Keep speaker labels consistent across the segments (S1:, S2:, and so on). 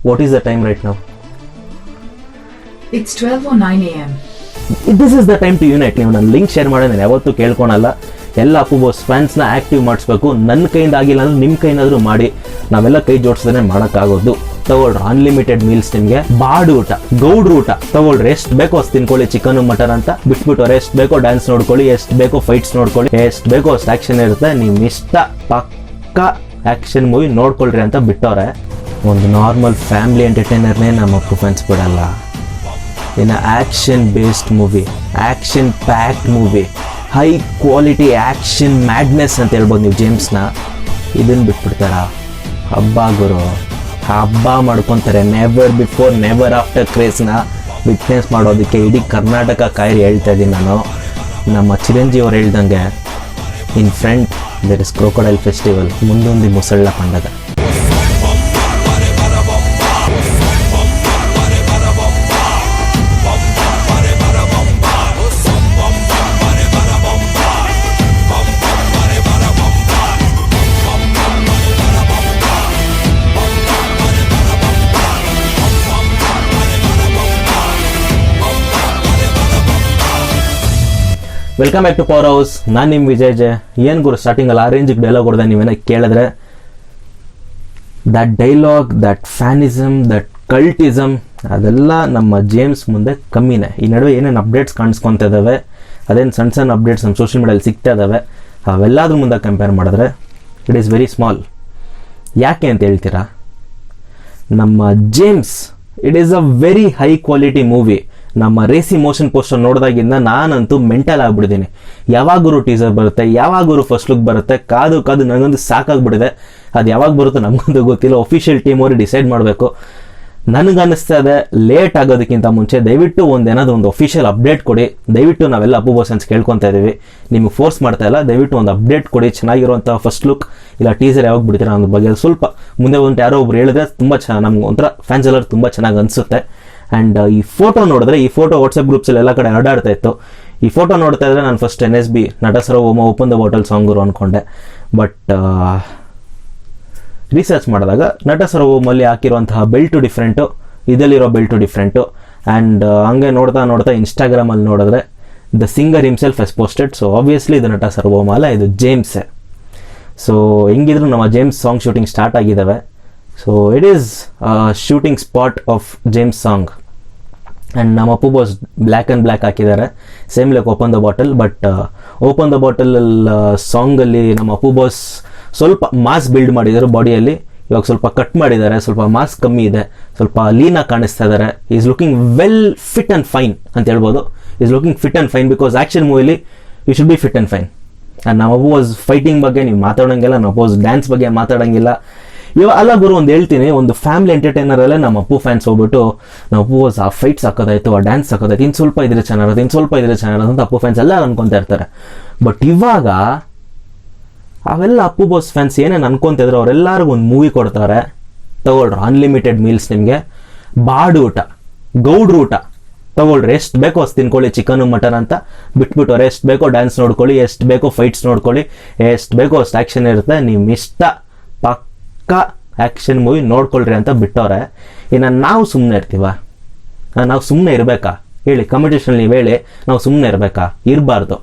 S1: What is the time right now?
S2: It's 12:09 a.m.
S1: This is the time to unite. ನೀವು ನನ್ನ link share ಮಾಡಿ, ನಾನು ಯಾವತ್ತೂ ಕೇಳ್ಕೊಳಲ್ಲ. ಎಲ್ಲ ಅಪ್ಪು ಬಾಸ್ ಫ್ಯಾನ್ಸ್ನ ಆ್ಯಕ್ಟಿವ್ ಮಾಡಿಸ್ಬೇಕು. ನನ್ನ ಕೈಯಿಂದ ಆಗಿಲ್ಲ ಅಂದ್ರೆ ನಿಮ್ಮ ಕೈಯಿಂದಾದರೂ ಮಾಡಿ. ನಾವೆಲ್ಲ ಕೈ ಜೋಡಿಸಿದ್ರೆ ಮಾಡೋಕ್ಕಾಗೋದು. ತಗೊಳ್ರಿ ಅನ್ಲಿಮಿಟೆಡ್ ಮೀಲ್ಸ್, ನಿಮಗೆ ಬಾಡು ಊಟ, ಗೌಡ್ರು ಊಟ ತಗೊಳ್ರಿ. ಎಷ್ಟು ಬೇಕೋ ಅಷ್ಟು ತಿನ್ಕೊಳ್ಳಿ, ಚಿಕನ್ ಮಟನ್ ಅಂತ ಬಿಟ್ಬಿಟ್ಟು ಎಷ್ಟು ಬೇಕೋ ಡ್ಯಾನ್ಸ್ ನೋಡ್ಕೊಳ್ಳಿ, ಎಷ್ಟು ಬೇಕೋ ಫೈಟ್ಸ್ ನೋಡ್ಕೊಳ್ಳಿ, ಎಷ್ಟು ಬೇಕೋ ಅಷ್ಟು ಆ್ಯಕ್ಷನ್ ಇರುತ್ತೆ. ನಿಮ್ಮ ಇಷ್ಟ ಪಕ್ಕ ಆ್ಯಕ್ಷನ್ ಮೂವಿ ನೋಡ್ಕೊಳ್ರಿ ಅಂತ ಬಿಟ್ಟವ್ರೆ. ಒಂದು ನಾರ್ಮಲ್ ಫ್ಯಾಮಿಲಿ ಎಂಟರ್ಟೈನರ್ನೇ ನಮ್ಮ ಅಪ್ಪು ಫ್ಯಾನ್ಸ್ ಬಿಡಲ್ಲ. ಇನ್ನು action based movie, action packed movie, high quality action madness ಅಂತ ಹೇಳ್ಬೋದು ನೀವು ಜೇಮ್ಸ್ನ. ಇದನ್ನು ಬಿಟ್ಬಿಡ್ತಾರ? ಹಬ್ಬ ಗುರು, ಹಬ್ಬ ಮಾಡ್ಕೊತಾರೆ. ನೆವರ್ ಬಿಫೋರ್ ನೆವರ್ ಆಫ್ಟರ್ ಕ್ರೇಜ್ನ ವಿಟ್ನೆಸ್ ಮಾಡೋದಕ್ಕೆ ಇಡೀ ಕರ್ನಾಟಕ ಕಾಯಿರಿ ಹೇಳ್ತಾ ಇದ್ದೀನಿ ನಾನು. ನಮ್ಮ ಚಿರಂಜೀವಿ ಅವ್ರು ಹೇಳ್ದಂಗೆ, in front there is crocodile festival, ಮುಂದೊಂದು ಮುಸಳ್ಳ ಪಂಡಗ. Welcome back to powerhouse. ನಾನು ನಿಮ್ಮ ವಿಜಯ್ ಜೆ. ಏನು ಗುರು ಸ್ಟಾರ್ಟಿಂಗಲ್ಲಿ ಆ ರೇಂಜಿಗೆ ಡೈಲಾಗ್ ಹೊಡೆದ ನೀವೇನ ಕೇಳಿದ್ರೆ, ದಟ್ ಡೈಲಾಗ್, ದಟ್ ಫ್ಯಾನಿಸಮ್, ದಟ್ ಕಲ್ಟಿಸಮ್ ಅದೆಲ್ಲ ನಮ್ಮ ಜೇಮ್ಸ್ ಮುಂದೆ ಕಮ್ಮಿನೇ. ಈ ನಡುವೆ ಏನೇನು ಅಪ್ಡೇಟ್ಸ್ ಕಾಣಿಸ್ಕೊತಾ ಇದ್ದಾವೆ, ಅದೇನು ಸಣ್ಣ ಸಣ್ಣ ಅಪ್ಡೇಟ್ಸ್ ನಮ್ಮ ಸೋಷಿಯಲ್ ಮೀಡಿಯಲ್ಲಿ ಸಿಗ್ತಾ ಇದ್ದಾವೆ, ಅವೆಲ್ಲದ್ರ ಮುಂದೆ ಕಂಪೇರ್ ಮಾಡಿದ್ರೆ ಇಟ್ ಈಸ್ ವೆರಿ ಸ್ಮಾಲ್. ಯಾಕೆ ಅಂತ ಹೇಳ್ತೀರಾ? ನಮ್ಮ James, it is a very high quality movie. ನಮ್ಮ ರೇಸಿ ಮೋಷನ್ ಪೋಸ್ಟರ್ ನೋಡಿದಾಗಿಂದ ನಾನಂತೂ ಮೆಂಟಲ್ ಆಗಿಬಿಟ್ಟಿದ್ದೀನಿ. ಯಾವಾಗರೂ ಟೀಸರ್ ಬರುತ್ತೆ, ಯಾವಾಗರೂ ಫಸ್ಟ್ ಲುಕ್ ಬರುತ್ತೆ, ಕಾದು ನನಗೊಂದು ಸಾಕಾಗ್ಬಿಟ್ಟಿದೆ. ಅದು ಯಾವಾಗ ಬರುತ್ತೋ ನಮಗಂತೂ ಗೊತ್ತಿಲ್ಲ. ಒಫಿಷಿಯಲ್ ಟೀಮ್ ಅವರು ಡಿಸೈಡ್ ಮಾಡಬೇಕು. ನನಗನ್ನಿಸ್ತಾ ಇದೆ ಲೇಟ್ ಆಗೋದಕ್ಕಿಂತ ಮುಂಚೆ ದಯವಿಟ್ಟು ಏನಾದರೂ ಒಂದು ಒಫಿಷಿಯಲ್ ಅಪ್ಡೇಟ್ ಕೊಡಿ. ದಯವಿಟ್ಟು ನಾವೆಲ್ಲ ಅಪ್ಪು ಬಾಸ್ ಅಂತ ಕೇಳ್ಕೊತಾ ಇದ್ದೀವಿ, ನಿಮಗೆ ಫೋರ್ಸ್ ಮಾಡ್ತಾ ಇಲ್ಲ. ದಯವಿಟ್ಟು ಒಂದು ಅಪ್ಡೇಟ್ ಕೊಡಿ, ಚೆನ್ನಾಗಿರುವಂಥ ಫಸ್ಟ್ ಲುಕ್ ಇಲ್ಲ ಟೀಸರ್ ಯಾವಾಗ ಬಿಡ್ತೀರಾ ಅನ್ನೋ ಬಗ್ಗೆ ಸ್ವಲ್ಪ ಮುಂದೆ ಒಂದು ಯಾರೋ ಒಬ್ರು ಹೇಳಿದ್ರೆ ತುಂಬ ಚೆನ್ನಾಗಿ, ನಮ್ಗೆ ಒಂಥರ ಫ್ಯಾನ್ಸ್ ಎಲ್ಲರೂ ತುಂಬ ಚೆನ್ನಾಗಿ ಅನಿಸುತ್ತೆ. ಆ್ಯಂಡ್ ಈ ಫೋಟೋ ನೋಡಿದ್ರೆ, ಈ ಫೋಟೋ ವಾಟ್ಸಪ್ ಗ್ರೂಪ್ಸಲ್ಲಿ ಎಲ್ಲ ಕಡೆ ಹರಡಾಡ್ತಾ ಇತ್ತು. ಈ ಫೋಟೋ ನೋಡ್ತಾ ಇದ್ರೆ ನಾನು ಫಸ್ಟ್ NSB ನಟ ಸಾರ್ವಭೌಮ ಓಪನ್ ದ ಬಾಟಲ್ ಸಾಂಗರು ಅಂದ್ಕೊಂಡೆ. ಬಟ್ ರಿಸರ್ಚ್ ಮಾಡಿದಾಗ ನಟ ಸಾರ್ವಭೌಮಲ್ಲಿ ಹಾಕಿರುವಂತಹ ಬೆಲ್ಟು ಡಿಫ್ರೆಂಟು, ಇದರಲ್ಲಿರೋ ಬೆಲ್ಟು ಡಿಫ್ರೆಂಟು. ಆ್ಯಂಡ್ ಹಂಗೆ ನೋಡ್ತಾ ಇನ್ಸ್ಟಾಗ್ರಾಮಲ್ಲಿ ನೋಡಿದ್ರೆ the singer himself has posted. So obviously ಇದು ನಟ ಸಾರ್ವಭೌಮ ಅಲ್ಲ, ಇದು ಜೇಮ್ಸೇ. ಸೊ ಹೆಂಗಿದ್ರು ನಮ್ಮ ಜೇಮ್ಸ್ ಸಾಂಗ್ ಶೂಟಿಂಗ್ ಸ್ಟಾರ್ಟ್ ಆಗಿದ್ದಾವೆ. So it is shooting spot of James song. And ನಮ್ಮ Appu boss black and black ಹಾಕಿದ್ದಾರೆ, same like open the bottle. But open the bottle ಸಾಂಗಲ್ಲಿ ನಮ್ಮ ಅಪ್ಪು ಬಾಸ್ ಸ್ವಲ್ಪ ಮಾಸ್ ಬಿಲ್ಡ್ ಮಾಡಿದ್ದಾರೆ ಬಾಡಿಯಲ್ಲಿ. ಇವಾಗ ಸ್ವಲ್ಪ ಕಟ್ ಮಾಡಿದ್ದಾರೆ, ಸ್ವಲ್ಪ ಮಾಸ್ ಕಮ್ಮಿ ಇದೆ, ಸ್ವಲ್ಪ ಲೀನಾಗಿ ಕಾಣಿಸ್ತಾ ಇದ್ದಾರೆ. Is looking well fit and fine ಅಂತ ಹೇಳ್ಬೋದು. Is looking fit and fine because action ಮೂವಿಲಿ you should be fit and fine. And ನಮ್ಮ ಅಪ್ಪು ಬಾಸ್ ಫೈಟಿಂಗ್ ಬಗ್ಗೆ ನೀವು ಮಾತಾಡೋಂಗಿಲ್ಲ, ನಮ್ಮ ಅಪ್ಪು ಬಾಸ್ ಡ್ಯಾನ್ಸ್ ಬಗ್ಗೆ ಮಾತಾಡೋಂಗಿಲ್ಲ. ಇವಾಗ ಅಲ್ಲ ಗುರು, ಒಂದು ಹೇಳ್ತೀನಿ, ಒಂದು ಫ್ಯಾಮಿಲಿ ಎಂಟರ್ಟೈನರಲ್ಲೇ ನಮ್ಮ ಅಪ್ಪು ಫ್ಯಾನ್ಸ್ ಹೋಗ್ಬಿಟ್ಟು ನಮ್ಮ ಅಪ್ಪು ಬಾಸ್ ಆ ಫೈಟ್ಸ್ ಹಾಕೋದಾಯ್ತು, ಆ ಡ್ಯಾನ್ಸ್ ಹಾಕೋದಾಯ್ತು, ಇನ್ನು ಸ್ವಲ್ಪ ಇದ್ರೆ ಚೆನ್ನಾಗಿರೋದು, ಇನ್ನು ಸ್ವಲ್ಪ ಇದ್ರೆ ಚೆನ್ನಾಗಿರೋದು ಅಂತ ಅಪ್ಪು ಫ್ಯಾನ್ಸ್ ಎಲ್ಲ ಅನ್ಕೊತಾ ಇರ್ತಾರೆ. ಬಟ್ ಇವಾಗ ಅವೆಲ್ಲ ಅಪ್ಪು ಬಾಸ್ ಫ್ಯಾನ್ಸ್ ಏನೇನು ಅನ್ಕೊತಿದ್ರು ಅವರೆಲ್ಲರಿಗೂ ಒಂದು ಮೂವಿ ಕೊಡ್ತಾರೆ. ತಗೊಳ್ರಿ ಅನ್ಲಿಮಿಟೆಡ್ ಮೀಲ್ಸ್, ನಿಮಗೆ ಬಾಡು ಊಟ, ಗೌಡ್ರು ಊಟ ತಗೊಳ್ರಿ. ಎಷ್ಟು ಬೇಕೋ ಅಷ್ಟು ತಿನ್ಕೊಳ್ಳಿ, ಚಿಕನ್ ಮಟನ್ ಅಂತ ಬಿಟ್ಬಿಟ್ಟು ಎಷ್ಟು ಬೇಕೋ ಡ್ಯಾನ್ಸ್ ನೋಡ್ಕೊಳ್ಳಿ, ಎಷ್ಟು ಬೇಕೋ ಫೈಟ್ಸ್ ನೋಡ್ಕೊಳ್ಳಿ, ಎಷ್ಟು ಬೇಕೋ ಅಷ್ಟು ಆ್ಯಕ್ಷನ್ ಇರುತ್ತೆ. ನಿಮ್ಮ ಇಷ್ಟ ಪಕ್ಕ ಆ್ಯಕ್ಷನ್ ಮೂವಿ ನೋಡ್ಕೊಳ್ರಿ ಅಂತ ಬಿಟ್ಟವ್ರೆ. ಇನ್ನು ನಾವು ಸುಮ್ಮನೆ ಇರ್ತೀವ? ನಾವು ಸುಮ್ಮನೆ ಇರಬೇಕಾ ಹೇಳಿ? ಕಾಂಪಿಟೇಷನ್ ನೀವು ಹೇಳಿ, ನಾವು ಸುಮ್ಮನೆ ಇರಬೇಕಾ? ಇರಬಾರ್ದು.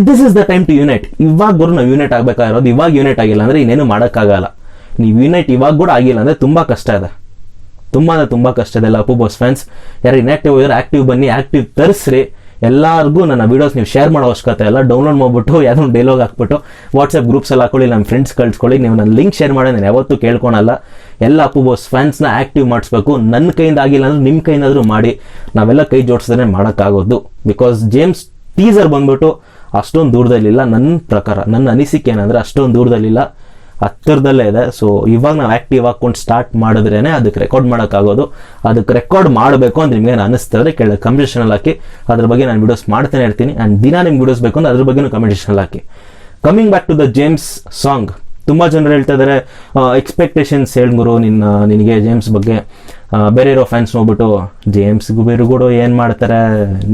S1: This is the time to unite. ಇವಾಗ ಬರೋ ನಾವು ಯೂನೈಟ್ ಆಗಬೇಕಾಗಿರೋದು. ಇವಾಗ ಯೂನೈಟ್ ಆಗಿಲ್ಲ ಅಂದರೆ ಇನ್ನೇನು ಮಾಡೋಕ್ಕಾಗಲ್ಲ. ನೀವು ಯೂನೈಟ್ ಇವಾಗ ಕೂಡ ಆಗಿಲ್ಲ ಅಂದರೆ ತುಂಬ ಕಷ್ಟ ಇದೆ, ತುಂಬ ಕಷ್ಟ ಇದೆ. ಎಲ್ಲ ಅಪ್ಪು ಬಾಸ್ ಫ್ಯಾನ್ಸ್ ಯಾರು ಇನ್ಆಕ್ಟಿವ್ ಇದ್ದಾರೆ, ಆ್ಯಕ್ಟಿವ್ ಬನ್ನಿ, ಆ್ಯಕ್ಟಿವ್ ತರಿಸ್ರಿ. ಎಲ್ಲರಿಗೂ ನನ್ನ ವೀಡಿಯೋಸ್ ನೀವು ಶೇರ್ ಮಾಡೋ ಅವಶ್ಯಕತೆ ಇಲ್ಲ. ಡೌನ್ಲೋಡ್ ಮಾಡಿಬಿಟ್ಟು ಯಾವುದೋ ಒಂದು ಡೈಲಾಗ್ ಹಾಕ್ಬಿಟ್ಟು ವಾಟ್ಸಪ್ ಗ್ರೂಪ್ಸಲ್ಲಿ ಹಾಕೊಳ್ಳಿ, ನಮ್ಮ ಫ್ರೆಂಡ್ಸ್ ಕಳ್ಸ್ಕೊಳ್ಳಿ. ನೀವು ನನ್ನ ಲಿಂಕ್ ಶೇರ್ ಮಾಡಿ, ನಾನು ಯಾವತ್ತೂ ಕೇಳ್ಕೊಳಲ್ಲ. ಎಲ್ಲ ಅಪ್ಪು ಬಾಸ್ ಫ್ಯಾನ್ಸ್ನ ಆ್ಯಕ್ಟಿವ್ ಮಾಡಿಸ್ಬೇಕು. ನನ್ನ ಕೈಯಿಂದ ಆಗಿಲ್ಲ ಅಂದ್ರೆ ನಿಮ್ಮ ಕೈಯಿಂದಾದರೂ ಮಾಡಿ. ನಾವೆಲ್ಲ ಕೈ ಜೋಡಿಸಿದ್ರೆ ಮಾಡೋಕ್ಕಾಗೋದು. ಬಿಕಾಸ್ ಜೇಮ್ಸ್ ಟೀಸರ್ ಬಂದ್ಬಿಟ್ಟು ಅಷ್ಟೊಂದು ದೂರದಲ್ಲಿಲ್ಲ. ನನ್ನ ಪ್ರಕಾರ, ನನ್ನ ಅನಿಸಿಕೆ ಏನಂದರೆ ಅಷ್ಟೊಂದು ದೂರದಲ್ಲಿಲ್ಲ, ಹತ್ತಿರದಲ್ಲೇ ಇದೆ. ಸೊ ಇವಾಗ ನಾವು ಆ್ಯಕ್ಟಿವ್ ಹಾಕ್ಕೊಂಡು ಸ್ಟಾರ್ಟ್ ಮಾಡಿದ್ರೇ ಅದಕ್ಕೆ ರೆಕಾರ್ಡ್ ಮಾಡೋಕ್ಕಾಗೋದು. ಅದಕ್ಕೆ ರೆಕಾರ್ಡ್ ಮಾಡಬೇಕು ಅಂತ ನಿಮಗೆ ಅನಿಸ್ತದೆ ಕೆಳಗೆ ಕಮೆಂಟೇಷನಲ್ಲಿ ಹಾಕಿ. ಅದ್ರ ಬಗ್ಗೆ ನಾನು ವೀಡಿಯೋಸ್ ಮಾಡ್ತಾನೆ ಇರ್ತೀನಿ. ಆ್ಯಂಡ್ ದಿನ ನಿಮ್ಗೆ ವೀಡಿಯೋಸ್ ಬೇಕು ಅಂದ್ರೆ ಅದ್ರ ಬಗ್ಗೆನೂ ಕಮೆಂಟೇಷನಲ್ಲಿ ಹಾಕಿ. Coming back to the James song, ತುಂಬ ಜನರು ಹೇಳ್ತಾ ಇದ್ದಾರೆ ಎಕ್ಸ್ಪೆಕ್ಟೇಷನ್ಸ್ ಹೇಳ್ಗುರು ನಿನಗೆ ಜೇಮ್ಸ್ ಬಗ್ಗೆ. ಬೇರೆ ಇರೋ ಫ್ಯಾನ್ಸ್ ನೋಡ್ಬಿಟ್ಟು ಜೇಮ್ಸ್ಗೂ ಬೇರೆಗೂಡು ಏನು ಮಾಡ್ತಾರೆ,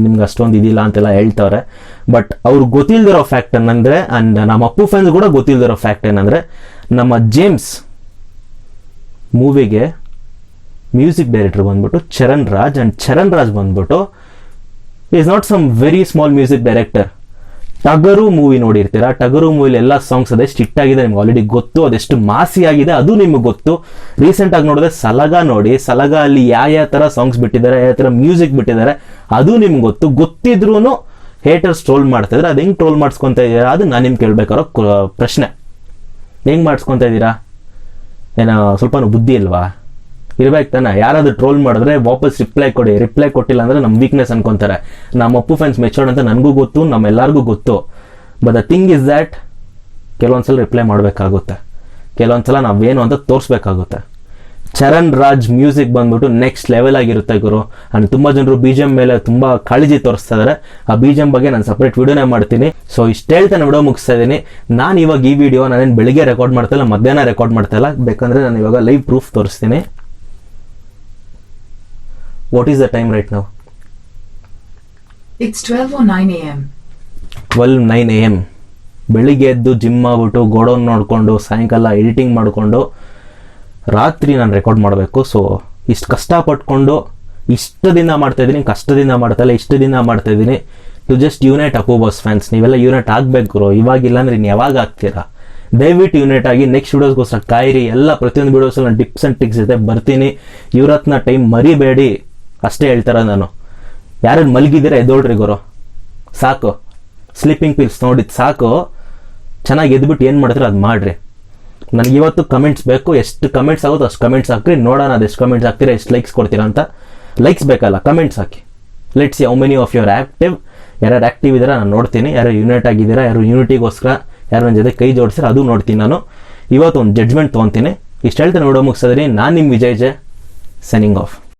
S1: ನಿಮ್ಗೆ ಅಷ್ಟೊಂದು ಇದಿಲ್ಲ ಅಂತೆಲ್ಲ ಹೇಳ್ತವ್ರೆ. ಬಟ್ ಅವ್ರಿಗೆ ಗೊತ್ತಿಲ್ದಿರೋ ಫ್ಯಾಕ್ಟ್ ಏನಂದರೆ, ಆ್ಯಂಡ್ ನಮ್ಮ ಅಪ್ಪು ಫ್ಯಾನ್ಸ್ ಕೂಡ ಗೊತ್ತಿಲ್ದಿರೋ ಫ್ಯಾಕ್ಟ್ ಏನಂದರೆ, ನಮ್ಮ ಜೇಮ್ಸ್ ಮೂವಿಗೆ ಮ್ಯೂಸಿಕ್ ಡೈರೆಕ್ಟರ್ ಬಂದ್ಬಿಟ್ಟು ಚರಣ್ ರಾಜ್, ಆ್ಯಂಡ್ ಚರಣ್ ರಾಜ್ ಬಂದ್ಬಿಟ್ಟು is not some very small music director. Tagaru movie ನೋಡಿರ್ತೀರಾ, ಟಗರು ಮೂವಿಲಿ ಎಲ್ಲ ಸಾಂಗ್ಸ್ ಅದೆಷ್ಟು ಹಿಟ್ ಆಗಿದೆ ನಿಮ್ಗೆ ಆಲ್ರೆಡಿ ಗೊತ್ತು, ಅದೆಷ್ಟು ಮಾಸಿ ಆಗಿದೆ ಅದು ನಿಮ್ಗೆ ಗೊತ್ತು. ರೀಸೆಂಟಾಗಿ ನೋಡಿದ್ರೆ ಸಲಗ ನೋಡಿ, ಸಲಗ ಅಲ್ಲಿ ಯಾವ ಥರ ಸಾಂಗ್ಸ್ ಬಿಟ್ಟಿದ್ದಾರೆ, ಯಾವ ಥರ ಮ್ಯೂಸಿಕ್ ಬಿಟ್ಟಿದ್ದಾರೆ ಅದು ನಿಮ್ಗೆ ಗೊತ್ತು. ಗೊತ್ತಿದ್ರೂ ಹೇಟರ್ಸ್ ಟ್ರೋಲ್ ಮಾಡ್ತಾಯಿದ್ರೆ ಅದು ಹೆಂಗೆ ಟ್ರೋಲ್ ಮಾಡಿಸ್ಕೊತಾ ಇದ್ದೀರಾ, ಅದು ನಾನು ನಿಮ್ಗೆ ಕೇಳಬೇಕಾರೋ ಪ್ರಶ್ನೆ. ಹೆಂಗೆ ಮಾಡಿಸ್ಕೊತಾ ಇದ್ದೀರಾ? ಏನೋ ಸ್ವಲ್ಪ ಬುದ್ಧಿ ಇಲ್ವಾ? ಇರ್ಬೇಕು ತಾನೆ. ಯಾರಾದ್ರೂ ಟ್ರೋಲ್ ಮಾಡಿದ್ರೆ ವಾಪಸ್ ರಿಪ್ಲೈ ಕೊಡಿ. ರಿಪ್ಲೈ ಕೊಟ್ಟಿಲ್ಲ ಅಂದರೆ ನಮ್ಮ ವೀಕ್ನೆಸ್ ಅನ್ಕೊಂತಾರೆ. ನಮ್ಮ ಅಪ್ಪು ಫ್ಯಾನ್ಸ್ ಮೆಚೋರ್ಡ್ ಅಂತ ನನಗೂ ಗೊತ್ತು, ನಮ್ಮೆಲ್ಲರಿಗೂ ಗೊತ್ತು. But the thing is that ಕೆಲವೊಂದ್ಸಲ ರಿಪ್ಲೈ ಮಾಡಬೇಕಾಗುತ್ತೆ, ಕೆಲವೊಂದ್ಸಲ ನಾವೇನು ಅಂತ ತೋರಿಸ್ಬೇಕಾಗುತ್ತೆ. ಚರಣ್ ರಾಜ್ ಮ್ಯೂಸಿಕ್ ಬಂದ್ಬಿಟ್ಟು ನೆಕ್ಸ್ಟ್ ಲೆವೆಲ್ ಆಗಿರುತ್ತೆ ಗುರು. ಆ್ಯಂಡ್ ತುಂಬ ಜನರು BGM ಮೇಲೆ ತುಂಬ ಕಾಳಜಿ ತೋರಿಸ್ತಾ ಇದ್ದಾರೆ. ಆ BGM ಬಗ್ಗೆ ನಾನು ಸಪ್ರೇಟ್ ವಿಡಿಯೋನೇ ಮಾಡ್ತೀನಿ. ಸೊ ಇಷ್ಟು ಹೇಳ್ತಾನೆ ವಿಡಿಯೋ ಮುಗಿಸ್ತಾ ಇದ್ದೀನಿ. ನಾನು ಇವಾಗ ಈ ವಿಡಿಯೋ ನಾನೇನು ಬೆಳಿಗ್ಗೆ ರೆಕಾರ್ಡ್ ಮಾಡ್ತಾ ಇಲ್ಲ, ಮಧ್ಯಾಹ್ನ ರೆಕಾರ್ಡ್ ಮಾಡ್ತಾ ಇಲ್ಲ. ಬೇಕಂದರೆ ನಾನು ಇವಾಗ ಲೈವ್ ಪ್ರೂಫ್ ತೋರಿಸ್ತೀನಿ. What is the time right now?
S2: It's 12:09 a.m.
S1: 12:09 a.m. ಬೆಳಿಗ್ಗೆ ಎದ್ದು ಜಿಮ್ ಮಾಡ್ಬಿಟ್ಟು ಗೋಡೌನ್ ನೋಡಿಕೊಂಡು ಸಾಯಂಕಾಲ ಎಡಿಟಿಂಗ್ ಮಾಡಿಕೊಂಡು ರಾತ್ರಿ ನಾನು ರೆಕಾರ್ಡ್ ಮಾಡಬೇಕು. ಸೊ ಇಷ್ಟು ಕಷ್ಟಪಟ್ಕೊಂಡು ಇಷ್ಟು ದಿನ ಮಾಡ್ತಾಯಿದ್ದೀನಿ, ಕಷ್ಟದಿಂದ ಮಾಡ್ತಾಯಿಲ್ಲ, ಇಷ್ಟು ದಿನ ಮಾಡ್ತಾಯಿದ್ದೀನಿ to just unite Appu boss fans. ನೀವೆಲ್ಲ ಯೂನೈಟ್ ಆಗಬೇಕು ಗುರು. ಇವಾಗಿಲ್ಲ ಅಂದರೆ ಇನ್ನು ಯಾವಾಗ ಆಗ್ತೀರಾ? ದಯವಿಟ್ಟು ಯೂನೈಟ್ ಆಗಿ. ನೆಕ್ಸ್ಟ್ ವೀಡಿಯೋಸ್ಗೋಸ್ಕರ ಕಾಯಿರಿ. ಎಲ್ಲ ಪ್ರತಿಯೊಂದು ವೀಡಿಯೋಸಲ್ಲಿ ನಾನು ಟಿಪ್ಸ್ ಆ್ಯಂಡ್ ಟ್ರಿಕ್ಸ್ ಜೊತೆ ಬರ್ತೀನಿ. ಇವ್ರತ್ನ ಟೈಮ್ ಮರಿಬೇಡಿ ಅಷ್ಟೇ ಹೇಳ್ತಾರೆ ನಾನು. ಯಾರು ಮಲಗಿದ್ದೀರಾ ಎದ್ದೋಳ್ರಿ ಗುರು, ಸಾಕು. ಸ್ಲೀಪಿಂಗ್ ಪಿಲ್ಸ್ ನೋಡಿದ್ದು ಸಾಕು. ಚೆನ್ನಾಗಿ ಎದ್ಬಿಟ್ಟು ಏನು ಮಾಡ್ತೀರ ಅದು ಮಾಡಿರಿ. ನನಗೆ ಇವತ್ತು ಕಮೆಂಟ್ಸ್ ಬೇಕು. ಎಷ್ಟು ಕಮೆಂಟ್ಸ್ ಆಗುತ್ತೋ ಅಷ್ಟು ಕಮೆಂಟ್ಸ್ ಹಾಕ್ರಿ. ನೋಡೋಣ ಅದು ಎಷ್ಟು ಕಮೆಂಟ್ಸ್ ಹಾಕ್ತೀರಾ, ಎಷ್ಟು ಲೈಕ್ಸ್ ಕೊಡ್ತೀರಾ ಅಂತ. ಲೈಕ್ಸ್ ಬೇಕಲ್ಲ, comments hockey. Let's see how many of your active. ಯಾರು ಆ್ಯಕ್ಟಿವ್ ಇದ್ದೀರಾ ನಾನು ನೋಡ್ತೀನಿ. ಯಾರು ಯೂನೈಟ್ ಆಗಿದ್ದೀರಾ, ಯಾರು ಯೂನಿಟಿಗೋಸ್ಕರ ಯಾರು ನನ್ನ ಜೊತೆ ಕೈ ಜೋಡಿಸಿರ ಅದು ನೋಡ್ತೀನಿ ನಾನು. ಇವತ್ತು ಒಂದು ಜಡ್ಜ್ಮೆಂಟ್ ತೊಗೊತೀನಿ. ಇಷ್ಟು ಹೇಳ್ತಾನೆ ವಿಡಿಯೋ ಮುಗಿಸಿದ್ರಿ. ನಾನು ನಿಮ್ಮ ವಿಜಯ್ ಜೆ, ಸೈನಿಂಗ್ ಆಫ್.